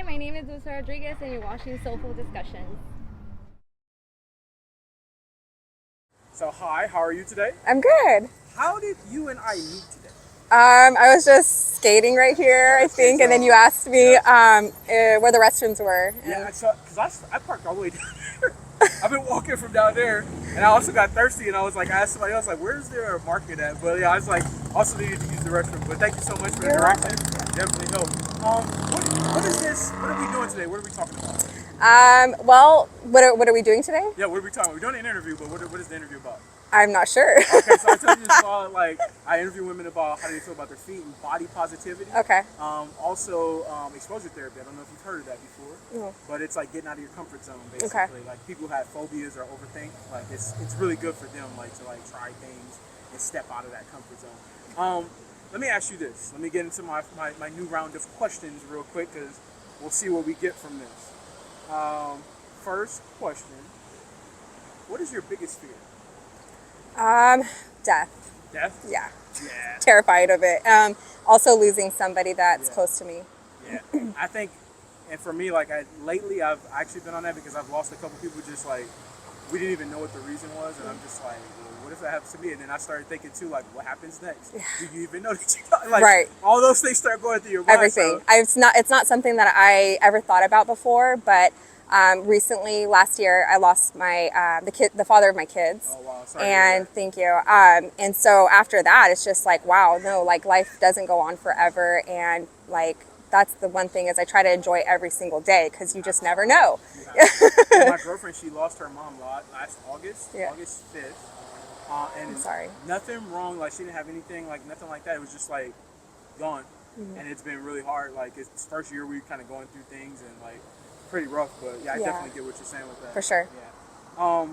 Hi, my name is Luisa Rodriguez, and you're watching Soleful Discussions. So hi, how are you today? I'm good. How did you and I meet today? I was just skating right here, I think, and then you asked me where the restrooms were. Yeah, I saw, because I parked all the way down there. I've been walking from down there, and I also got thirsty, and I was like, I asked somebody else, like, where's there a market at? But yeah, I was like, also needed to use the restroom. But thank you so much for the direction. Definitely helped. What is this? What are we doing today? What are we talking about? Well, what are we doing today? Yeah, what are we talking about? We're doing an interview, but what is the interview about? I'm not sure. Okay, so I told you this all, like, I interview women about how they feel about their feet and body positivity. Okay. Also, exposure therapy. I don't know if you've heard of that before, but it's like getting out of your comfort zone, basically. Okay. Like people who have phobias or overthink, like it's really good for them, like to like try things and step out of that comfort zone. Let me ask you this. Let me get into my new round of questions real quick, because we'll see what we get from this. First question: what is your biggest fear? Death. Death? Yeah. Yeah. Terrified of it. Also losing somebody that's close to me. Yeah. I think, and for me, like lately I've actually been on that because I've lost a couple people just like, we didn't even know what the reason was, and I'm just like, well, what if that happens to me? And then I started thinking too, like, what happens next? Yeah. Do you even know that you got, like, right. all those things start going through your mind. Everything. So. It's not something that I ever thought about before, but recently, last year, I lost my the father of my kids. Oh wow! Sorry. And thank you. And so after that, it's just like, wow, no, like life doesn't go on forever, and like that's the one thing is I try to enjoy every single day because you just never know. Yeah, my girlfriend, she lost her mom last August, August 5th. And I'm sorry. Nothing wrong, like she didn't have anything, like nothing like that. It was just like gone, and it's been really hard. Like it's first year we were kind of going through things and like. Pretty rough, but yeah, I definitely get what you're saying with that. For sure. Yeah.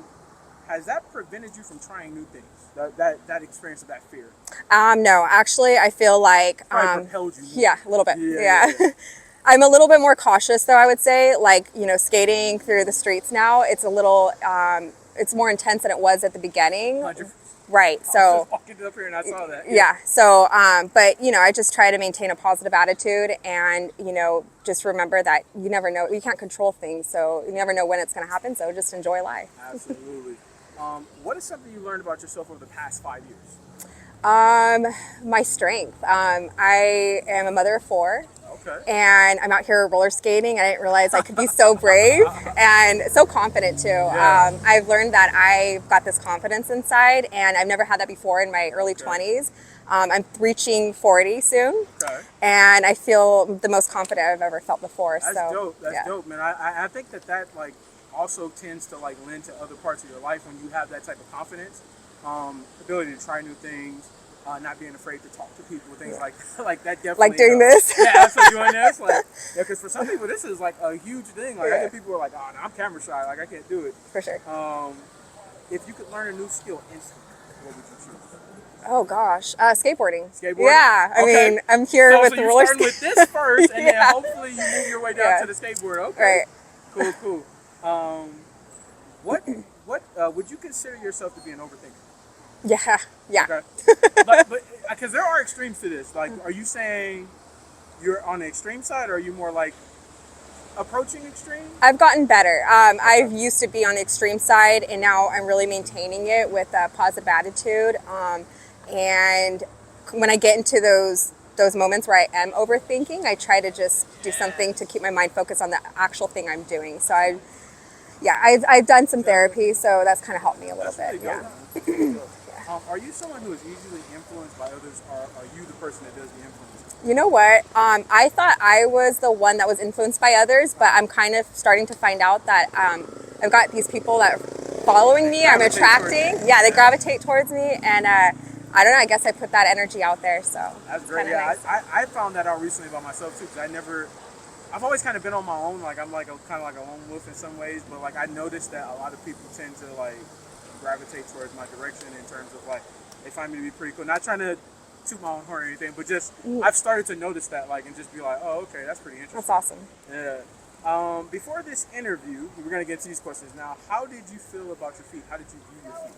Has that prevented you from trying new things? That experience of that fear? No, actually, I feel like propelled you more. Yeah, a little bit. Yeah. I'm a little bit more cautious, though. I would say, like skating through the streets now, it's a little, it's more intense than it was at the beginning. 100%. Right. So I was just walking up here and I saw that. Yeah. So, but I just try to maintain a positive attitude, and just remember that you never know. You can't control things, so you never know when it's going to happen. So just enjoy life. Absolutely. What is something you learned about yourself over the past 5 years? My strength. I am a mother of 4. Okay. And I'm out here roller skating. I didn't realize I could be so brave and so confident too. Yeah. I've learned that I've got this confidence inside, and I've never had that before in my early 20s. I'm reaching 40 soon, and I feel the most confident I've ever felt before. That's dope. That's dope, man. I think that like also tends to like lend to other parts of your life when you have that type of confidence, ability to try new things. Not being afraid to talk to people, things like that. Definitely like doing this. Yeah, absolutely doing this. Like, yeah, because for some people this is like a huge thing. Like I get people who are like, oh, no, I'm camera shy. Like I can't do it. For sure. If you could learn a new skill instantly, what would you choose? Oh gosh, skateboarding. Skateboarding. Yeah, I mean, I'm here with the roller skate. So you start with this first, and then hopefully you move your way down to the skateboard. Okay. Right. Cool. What would you consider yourself to be an overthinker? Yeah. Okay. But because there are extremes to this. Like, are you saying you're on the extreme side, or are you more like approaching extreme? I've gotten better. I used to be on the extreme side, and now I'm really maintaining it with a positive attitude. And when I get into those moments where I am overthinking, I try to just do something to keep my mind focused on the actual thing I'm doing. So I've done some therapy, so that's kind of helped me a little bit. Yeah. Are you someone who is easily influenced by others, or are you the person that does the influencing? You know what? I thought I was the one that was influenced by others, but I'm kind of starting to find out that I've got these people that are following me. I'm attracting. Yeah, they gravitate towards me, and I don't know. I guess I put that energy out there. So that's great. Yeah, nice. I found that out recently about myself too, because I've always kind of been on my own. Like I'm like kind of like a lone wolf in some ways, but like I noticed that a lot of people tend to like gravitate towards my direction in terms of like they find me to be pretty cool. Not trying to toot my own horn or anything, but just I've started to notice that like and just be like, oh, okay, that's pretty interesting. That's awesome. Yeah. Before this interview, we're gonna get to these questions now. How did you feel about your feet? How did you view your feet?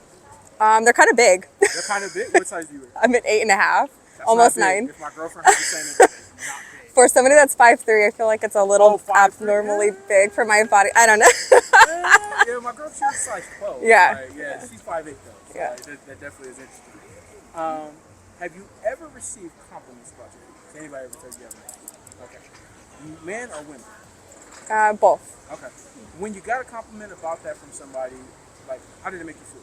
They're kind of big. They're kind of big. What size do you wear? I'm at 8.5, almost 9. If my girlfriend heard you saying it, it's not big. For somebody that's 5'3", I feel like it's a little 5'3", abnormally yeah. big for my body. I don't know. Yeah, my girl, she's size 12. Yeah. Right? Yeah, she's 5'8" though. So Yeah. that definitely is interesting. Have you ever received compliments about your feet? Has anybody ever told you ever? Okay. Men or women? Both. Okay. When you got a compliment about that from somebody, like, how did it make you feel?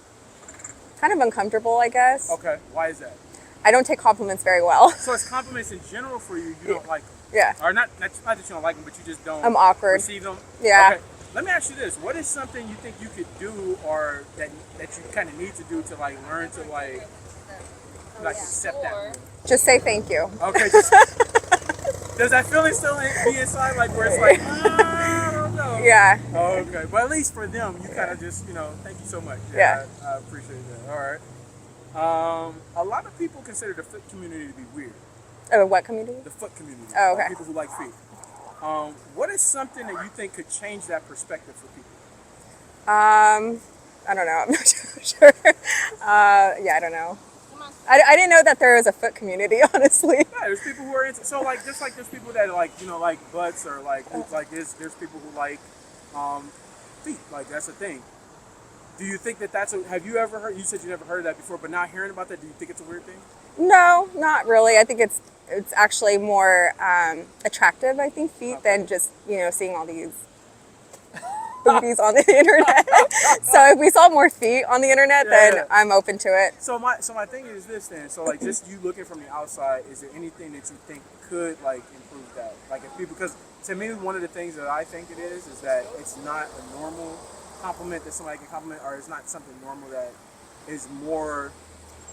Kind of uncomfortable, I guess. Okay. Why is that? I don't take compliments very well. So it's compliments in general for you. You don't like them. Yeah. Or not that you don't like them, but you just don't. I'm awkward. Receive them. Yeah. Okay. Let me ask you this: what is something you think you could do, or that you kind of need to do to like learn to like accept that? Just say thank you. Okay. Does that feeling still be inside, like where it's like, I don't know? Yeah. Oh, okay. But at least for them, you kind of just, thank you so much. Yeah. I appreciate that. All right. A lot of people consider the foot community to be weird. Oh, what community? The foot community. Oh, okay. People who like feet. What is something that you think could change that perspective for people? I don't know. I'm not sure. I don't know. I didn't know that there was a foot community, honestly. Yeah, there's people who are into, so like, just like there's people that like, like butts or like hoops like this, there's people who like feet, like that's a thing. Do you think that have you ever heard, you said you never heard of that before, but now hearing about that, do you think it's a weird thing? No, not really. I think it's actually more attractive, I think, feet than just, seeing all these booties on the internet. So if we saw more feet on the internet, then I'm open to it. So my thing is this then. So like just you looking from the outside, is there anything that you think could like improve that? Like if people, because to me one of the things that I think it is that it's not a normal compliment that somebody can compliment, or it's not something normal that is more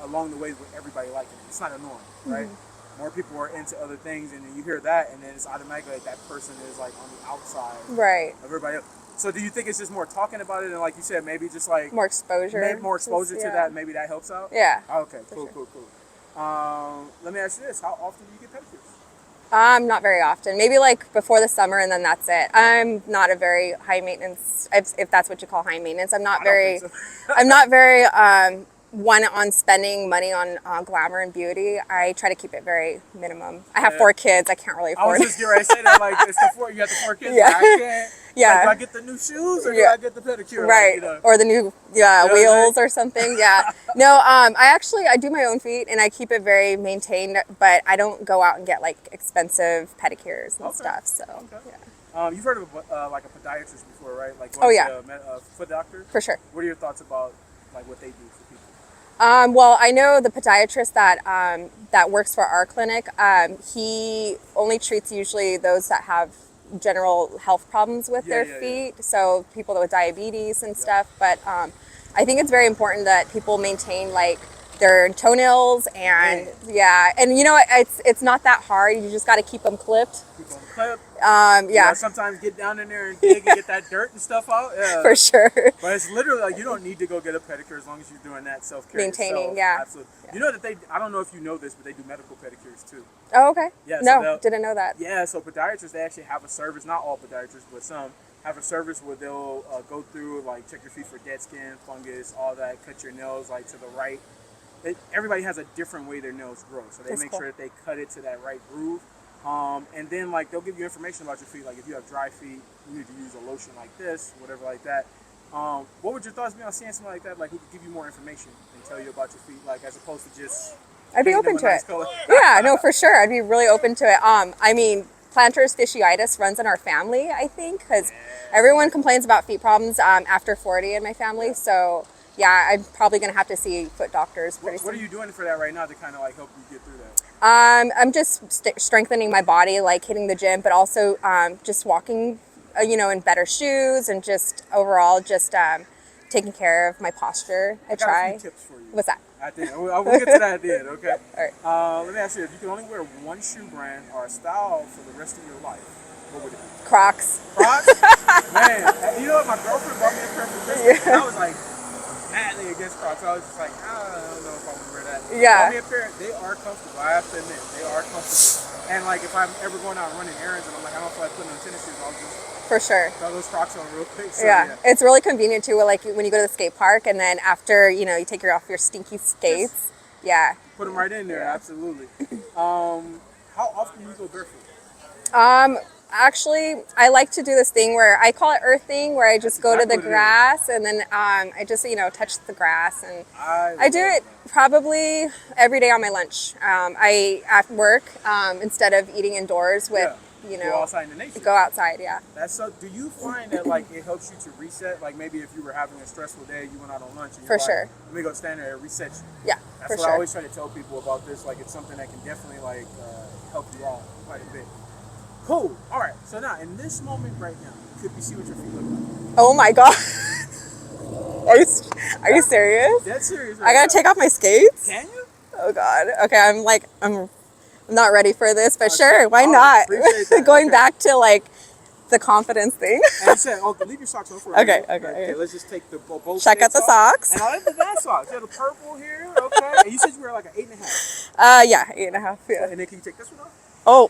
along the ways with everybody liking it. It's not a norm, right? Mm-hmm. More people are into other things, and then you hear that, and then it's automatically like that person is like on the outside of everybody else. So do you think it's just more talking about it, and like you said, maybe just like more exposure, to that, maybe that helps out? Yeah. Okay, cool. Let me ask you this: how often do you get pedicures? Not very often. Maybe like before the summer, and then that's it. I'm not a very high maintenance, if that's what you call high maintenance. I'm not very one on spending money on glamour and beauty. I try to keep it very minimum. I have 4 kids. I can't really afford it. I was just getting ready to say that, like, you got the 4 kids. Yeah. I can't. Yeah. Like, do I get the new shoes or do I get the pedicure? Right. Like, or the new wheels or something. Yeah. No, I do my own feet and I keep it very maintained, but I don't go out and get like expensive pedicures and stuff. So, yeah. You've heard of like a podiatrist before, right? Like, a foot doctor? For sure. What are your thoughts about like what they do for people? Well, I know the podiatrist that works for our clinic. He only treats usually those that have general health problems with their feet. So people with diabetes and stuff. But I think it's very important that people maintain like their toenails and and it's not that hard. You just got to keep them clipped. Keep them clipped. Sometimes get down in there and dig and get that dirt and stuff out. Yeah. For sure. But it's literally like you don't need to go get a pedicure as long as you're doing that self-care. Maintaining, Absolutely. Yeah. You know that I don't know if you know this, but they do medical pedicures too. Oh, okay. Yeah. No, didn't know that. Yeah, so podiatrists, they actually have a service, not all podiatrists, but some have a service where they'll go through, like check your feet for dead skin, fungus, all that, cut your nails like to the right. Everybody has a different way their nails grow, so they make sure that they cut it to that right groove. And then like they'll give you information about your feet, like if you have dry feet, you need to use a lotion like this, whatever like that. What would your thoughts be on seeing something like that, like who could give you more information and tell you about your feet, like as opposed to just I'd be open to it. Yeah, no, for sure. I'd be really open to it. I mean, plantar fasciitis runs in our family, I think, because everyone complains about feet problems after 40 in my family. So yeah, I'm probably going to have to see foot doctors pretty soon. What are you doing for that right now to kind of like help you get through that? I'm just strengthening my body, like hitting the gym, but also just walking, in better shoes and just overall just taking care of my posture. I try. A few tips for you. What's that? I will get to that at the end, okay? All right. Let me ask you, if you could only wear one shoe brand or a style for the rest of your life, what would it be? Crocs. Crocs? Man, you know what? My girlfriend bought me a pair for Christmas, and I was like madly against Crocs. I was just like, I don't know if I want to wear that. Yeah. Bought me a pair. They are comfortable. I have to admit, they are comfortable. And like if I'm ever going out and running errands and I'm like, I don't feel like putting on tennis shoes, I'll just for sure throw those Crocs on real quick. So, yeah, it's really convenient too. Like when you go to the skate park and then after you take off your stinky skates. Put them right in there. Absolutely. How often do you go barefoot? Actually, I like to do this thing where I call it earthing, where I just go to the exactly what it is. grass and then I just, touch the grass. And I do love it that. probably every day on my lunch. I, at work, instead of eating indoors with, Go outside in the nature. go outside, yeah. That's so. Do you find that like it helps you to reset? Like maybe if you were having a stressful day, you went out on lunch. And For you're sure. Like, let me go stand there and reset you. Yeah, That's for what sure. I always try to tell people about this. Like it's something that can definitely like help you out quite a bit. Cool. All right. So now in this moment right now, could you see what your feet look like? Oh my God. Are you serious? That's serious. I gotta take off my skates? Can you? Oh God. Okay, I'm not ready for this, but Oh, sure, why I not? appreciate that. Going Okay. back to like the confidence thing. And you said, "Oh, leave your socks on for a Okay, minute." okay. Okay, let's just take the both. Check out the skates off. socks. And I like the bad socks. Yeah, the purple here. Okay. And you said you were like an 8.5. Yeah, 8.5. Yeah. And then can you take this one off? Oh.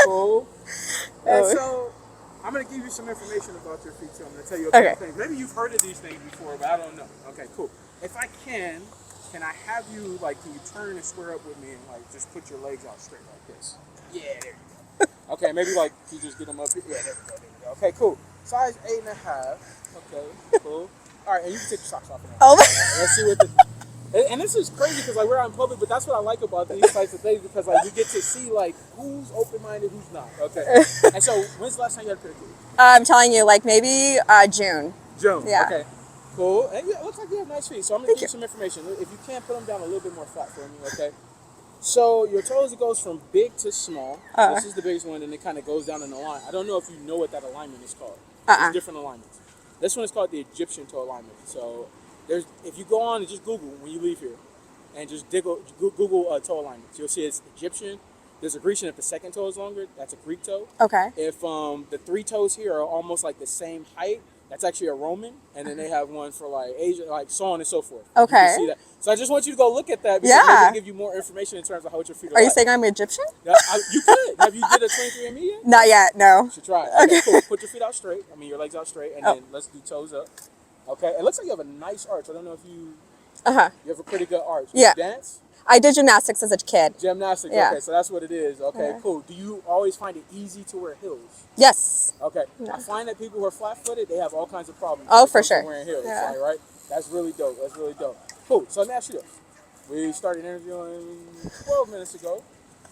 Cool. And Oh. so I'm gonna give you some information about your feet too. I'm gonna tell you a couple Okay. things. Maybe you've heard of these things before, but I don't know. Okay, cool. If I can I have you like can you turn and square up with me and like just put your legs out straight like this? Yeah, there you go. Okay, maybe like you just get them up here. Yeah, there we go, there we go. Okay, cool. Size 8.5. Okay, cool. All right, and you can take your socks off now. Oh my. Let's see what and this is crazy because like we're out in public, but that's what I like about these types of things because like we get to see like who's open-minded, who's not. Okay. And so, when's the last time you had a pedicure? I'm telling you, like maybe June. June. Yeah. Okay. Cool. And yeah, it looks like you have nice feet. So I'm gonna give you some information. If you can, put them down a little bit more flat for me. Okay. So your toes, it goes from big to small. This is the biggest one, and it kind of goes down in a line. I don't know if you know what that alignment is called. There's different alignments. This one is called the Egyptian toe alignment. So if you go on and just Google when you leave here, and just Google toe alignments, you'll see it's Egyptian. There's a Grecian if the second toe is longer. That's a Greek toe. Okay. If the three toes here are almost like the same height, that's actually a Roman. And then they have one for like Asia, like so on and so forth. Okay. You can see that. So I just want you to go look at that because Yeah. maybe give you more information in terms of how your feet are. Are you like. saying I'm Egyptian? Yeah, you could. Have you did a 23andMe yet? Not yet. No. You should try it. Okay, cool. Put your feet out straight. I mean, your legs out straight. And then let's do toes up. Okay. It looks like you have a nice arch. I don't know if you have a pretty good arch. Yeah. You dance? I did gymnastics as a kid. Gymnastics. Yeah. Okay, so that's what it is. Okay, cool. Do you always find it easy to wear heels? Yes. Okay. I find that people who are flat-footed, they have all kinds of problems. Oh, when it for comes to sure. Wearing heels, Yeah. like, right? That's really dope. That's really dope. Cool. So let me ask you this. We started interviewing 12 minutes ago.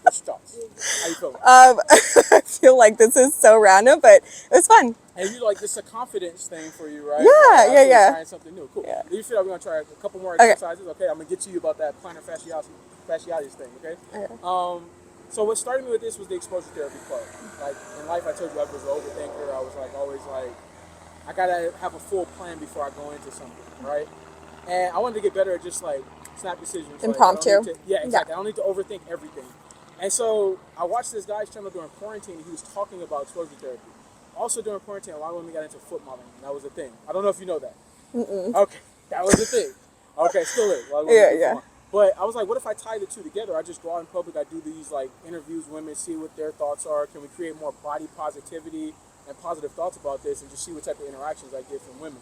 What's your thoughts? How you feeling? I feel like this is so random, but it was fun. And you like this is a confidence thing for you, right? Yeah, Like, yeah. Trying something new. Cool. Yeah. Leave your feet up. We're gonna try a couple more exercises. Okay. I'm gonna get to you about that plantar fasciitis thing. Okay. So what started me with this was the exposure therapy part. Like in life, I told you I was an overthinker. I was like always like, I gotta have a full plan before I go into something, right? And I wanted to get better at just like snap decisions. Impromptu. Like, exactly. I don't need to overthink everything. And so I watched this guy's channel during quarantine. And he was talking about exposure therapy. Also during quarantine, a lot of women got into foot modeling. That was a thing. I don't know if you know that. Okay, that was a thing. Okay, still is. Yeah. But I was like, what if I tie the two together? I just go out in public. I do these like interviews with women, see what their thoughts are. Can we create more body positivity and positive thoughts about this, and just see what type of interactions I get from women?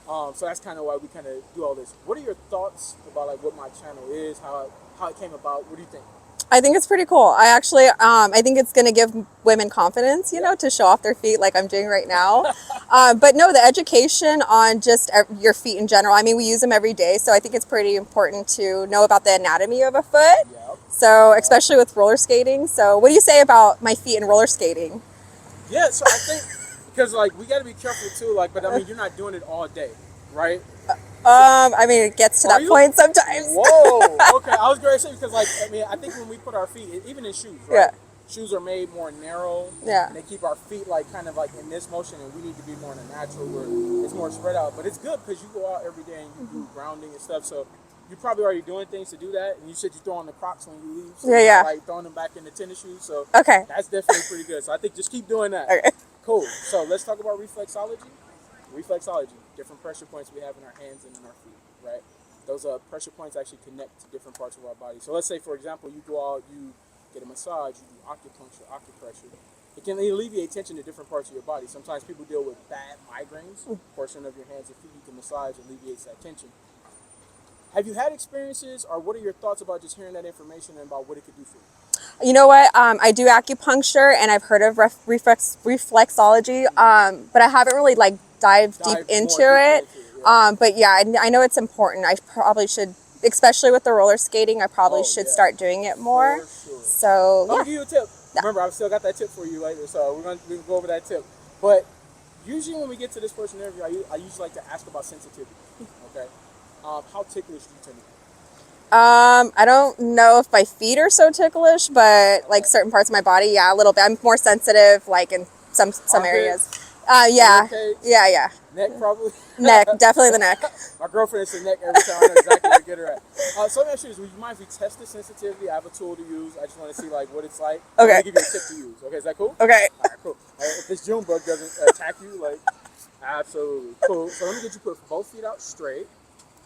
So that's kind of why we kind of do all this. What are your thoughts about like what my channel is, how it came about? What do you think? I think it's pretty cool. I actually, I think it's going to give women confidence, you know, to show off their feet like I'm doing right now. But no, the education on just your feet in general. I mean, we use them every day. So I think it's pretty important to know about the anatomy of a foot. Yep. So especially with roller skating. So what do you say about my feet in roller skating? Yeah, so I think, because like we got to be careful too, like, but I mean, you're not doing it all day, right? I mean, it gets to that point sometimes. Whoa. Okay. I was going to say because, like, I mean, I think when we put our feet, even in shoes, right? Yeah. Shoes are made more narrow. Yeah. And they keep our feet like kind of like in this motion, and we need to be more in a natural where it's more spread out. But it's good because you go out every day and you do grounding and stuff. So you're probably already doing things to do that. And you said you throw on the Crocs when you leave. So Yeah. you're like throwing them back in the tennis shoes. So Okay. that's definitely pretty good. So I think just keep doing that. Okay. Cool. So let's talk about reflexology. Reflexology, different pressure points we have in our hands and in our feet, right? Those pressure points actually connect to different parts of our body. So let's say, for example, you go out, you get a massage, you do acupuncture, acupressure. It can alleviate tension to different parts of your body. Sometimes people deal with bad migraines. A portion of your hands and feet you can massage alleviates that tension. Have you had experiences, or what are your thoughts about just hearing that information and about what it could do for you? You know what? I do acupuncture, and I've heard of reflexology, but I haven't really like dived deep into it. But yeah, I know it's important. I probably should, especially with the roller skating, I probably should start doing it more. For sure. So I'm gonna give you a tip. Remember, I've still got that tip for you later, so we can go over that tip. But usually when we get to this first interview, I usually like to ask about sensitivity. Okay, how ticklish do you tend to be? I don't know if my feet are so ticklish, but like certain parts of my body, yeah, a little bit. I'm more sensitive, like in some areas. Yeah, yeah. Neck probably. Neck, definitely the neck. My girlfriend says neck every time. I know exactly where to get her at. So let me ask you this: would you mind if we test the sensitivity? I have a tool to use. I just want to see like what it's like. Okay. I'm gonna give you a tip to use. Okay, is that cool? Okay. All right, cool. If this June bug doesn't attack you, like absolutely cool. So let me get you put both feet out straight.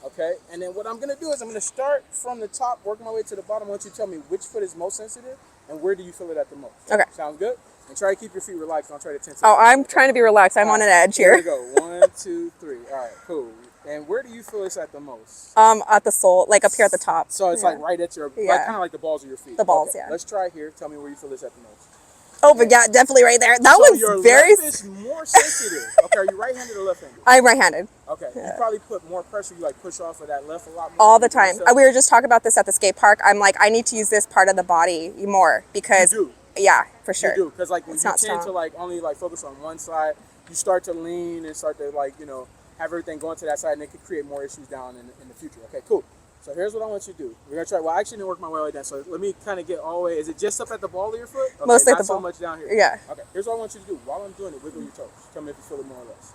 Okay, and then what I'm gonna do is I'm gonna start from the top, work my way to the bottom. I want you to tell me which foot is most sensitive and where do you feel it at the most. Okay. Sounds good? And try to keep your feet relaxed. Don't try to tense. Oh, I'm trying to be relaxed. I'm on an edge here. Here we go. 1, 2, 3. All right, cool. And where do you feel it's at the most? At the sole, like up here at the top. So it's like right at your, like, kind of like the balls of your feet. The balls, okay. yeah. Let's try here. Tell me where you feel it's at the most. Oh, but yeah, definitely right there. That so was your very. left is more sensitive. Okay, are you right-handed or left-handed? I'm right-handed. Okay, you probably put more pressure. You like push off of that left a lot more. All the time. We were just talking about this at the skate park. I'm like, I need to use this part of the body more because. You do. Yeah, for sure. You do, because like when it's you not tend strong. to like only like focus on one side, you start to lean and start to like have everything going to that side, and it could create more issues down in the future. Okay, cool. So here's what I want you to do. We're gonna try. Well, I actually didn't work my way down. So let me kind of get all the way. Is it just up at the ball of your foot? Okay, Mostly at not the ball. so much down here. Yeah. Okay. Here's what I want you to do. While I'm doing it, wiggle your toes. Tell me if you feel it more or less.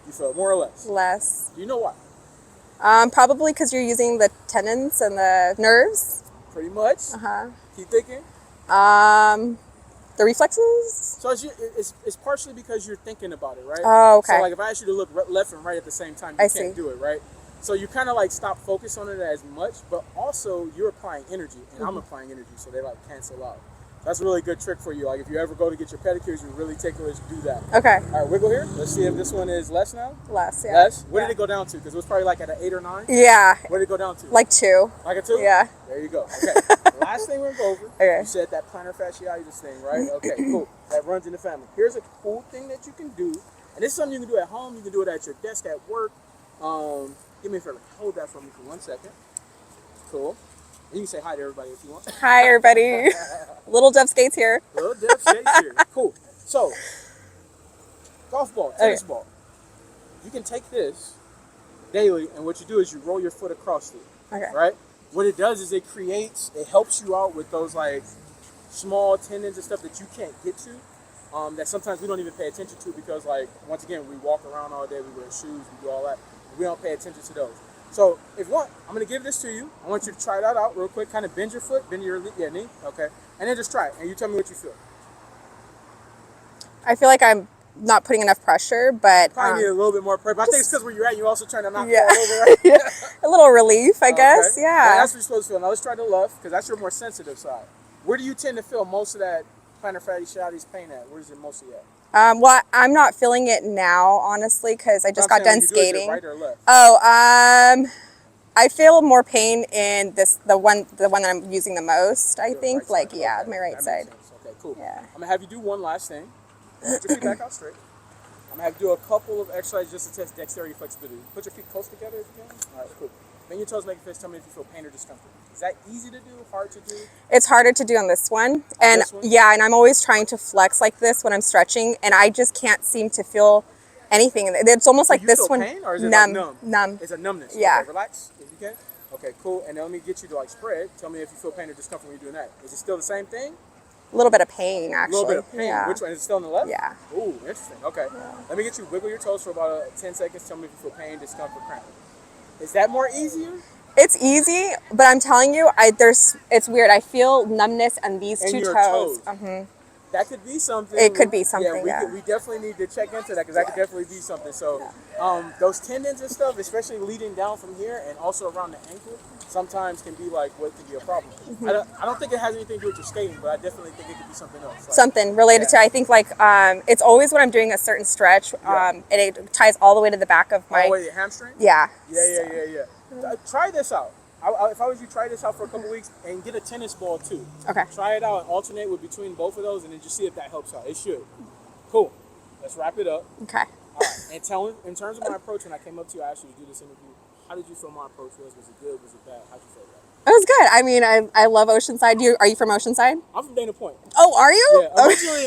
You feel it more or less? Less. Do you know why? Probably because you're using the tendons and the nerves. Pretty much. Keep thinking. The reflexes. So it's partially because you're thinking about it, right? Oh, okay. So like if I ask you to look left and right at the same time, you can't do it, right? So you kind of like stop focus on it as much, but also you're applying energy, and I'm applying energy, so they like cancel out. That's a really good trick for you. Like if you ever go to get your pedicures, you really ticklish, do that. Okay. All right, wiggle here. Let's see if this one is less now. Less, yeah. Less? Where did it go down to? Because it was probably like at an 8 or 9. Yeah. Where did it go down to? Like 2. Like a 2? Yeah. There you go. Okay. Last thing we're going to go over. Okay. You said that plantar fasciitis thing, right? Okay, cool. That runs in the family. Here's a cool thing that you can do. And this is something you can do at home. You can do it at your desk at work. Give me a favor. Hold that for me for 1 second. Cool. And you can say hi to everybody if you want. Hi, everybody. Little Dove Skates here. Little Dove Skates here. Cool. So, golf ball, tennis ball. You can take this daily, and what you do is you roll your foot across it. Okay. Right? What it does is it helps you out with those like small tendons and stuff that you can't get to. That sometimes we don't even pay attention to because, like, once again, we walk around all day, we wear shoes, we do all that. We don't pay attention to those. So if you want, I'm going to give this to you. I want you to try that out real quick. Kind of bend your foot, bend your knee. Okay. And then just try it. And you tell me what you feel. I feel like I'm not putting enough pressure, but... Probably need a little bit more pressure. But I think it's because where you're at, you're also trying to not fall over, right? Yeah. A little relief, I guess. Yeah. That's what you're supposed to feel. Now let's try the left because that's your more sensitive side. Where do you tend to feel most of that plantar fasciitis pain at? Where is it mostly at? Well, I'm not feeling it now, honestly, because I just got done skating. Right or left? Oh, I feel more pain in the one that I'm using the most. I think, right like, side. yeah, Okay. my right That side. makes sense. Okay, cool. Yeah. I'm gonna have you do one last thing. Put your feet back out straight. I'm gonna have you do a couple of exercises just to test dexterity, flexibility. Put your feet close together if you can. All right, cool. Bend your toes, make a fist. Tell me if you feel pain or discomfort. Is that easy to do? Hard to do? It's harder to do on this one. And this one? yeah, and I'm always trying to flex like this when I'm stretching, and I just can't seem to feel anything. It's almost like you this feel one. pain, or is it numb. like numb? Numb. It's a numbness. Yeah. Okay, relax if you can. Okay, cool. And then let me get you to like spread. Tell me if you feel pain or discomfort when you're doing that. Is it still the same thing? A little bit of pain, A actually. little bit of pain. Yeah. Which one? Is it still on the left? Yeah. Ooh, interesting. Okay. Let me get you wiggle your toes for about 10 seconds. Tell me if you feel pain, discomfort, cramping. Is that more easier? It's easy, but I'm telling you, it's weird. I feel numbness on these In two your toes. That could be something. It could be something, Yeah, we definitely need to check into that because that could definitely be something. So, those tendons and stuff, especially leading down from here and also around the ankle, sometimes can be like what could be a problem. I don't think it has anything to do with your skating, but I definitely think it could be something else. Like, Something related to, I think, like, it's always when I'm doing a certain stretch, and it ties all the way to the back of my... all the way to your hamstring? Yeah. Yeah. Try this out. if I was you, try this out for a couple weeks and get a tennis ball too. Okay. Try it out and alternate with between both of those, and then just see if that helps out. It should. Cool. Let's wrap it up. Okay. All right. And tell me, in terms of my approach, when I came up to you, I asked you to do this interview. How did you feel my approach was? Was it good? Was it bad? How'd you feel about it? It was good. I mean, I love Oceanside. Are you from Oceanside? I'm from Dana Point. Oh, are you? Yeah, originally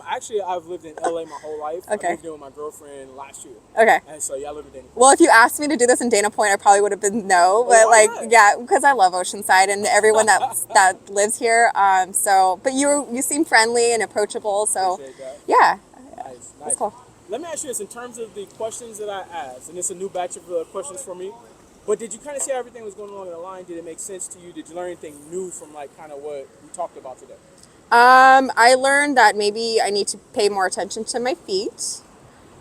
actually I've lived in LA my whole life. Okay. I moved in with my girlfriend last year. Okay. And so, yeah, I live in Dana Point. Well, if you asked me to do this in Dana Point, I probably would have been no. But why like, not? yeah, because I love Oceanside and everyone that lives here. But you seem friendly and approachable. So Appreciate that. yeah, Nice. that's cool. Let me ask you this, in terms of the questions that I asked, and it's a new batch of questions for me, but did you kind of see how everything was going along the line? Did it make sense to you? Did you learn anything new from like kind of what we talked about today? I learned that maybe I need to pay more attention to my feet.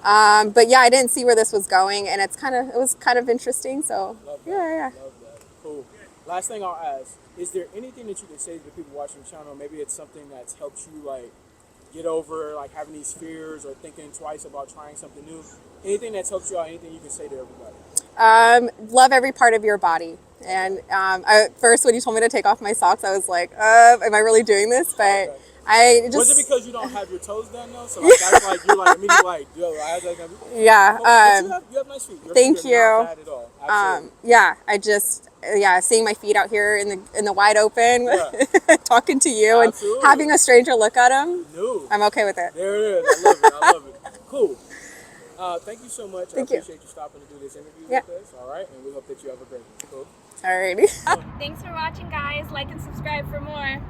But yeah, I didn't see where this was going, and it was kind of interesting. So Love that. yeah. Love that. Cool. Last thing I'll ask, is there anything that you can say to the people watching the channel? Maybe it's something that's helped you like get over like having these fears or thinking twice about trying something new. Anything that's helped you out, anything you can say to everybody? Love every part of your body. And at first, when you told me to take off my socks, I was like, am I really doing this? But Okay. I just... Was it because you don't have your toes done though? So like, that's like, you're like immediately like, yo, I have that. Yeah. But you have nice feet. Your Thank feet are you. not bad at all. Absolutely. Seeing my feet out here in the wide open, Yeah. talking to you Absolutely. and having a stranger look at them, No. I'm okay with it. There it is. I love it. Cool. Thank you so much. Thank I you. appreciate you stopping to do this interview Yeah. with us. All right. And we hope that you have a great one. Cool. Alrighty. Thanks for watching, guys. Like and subscribe for more.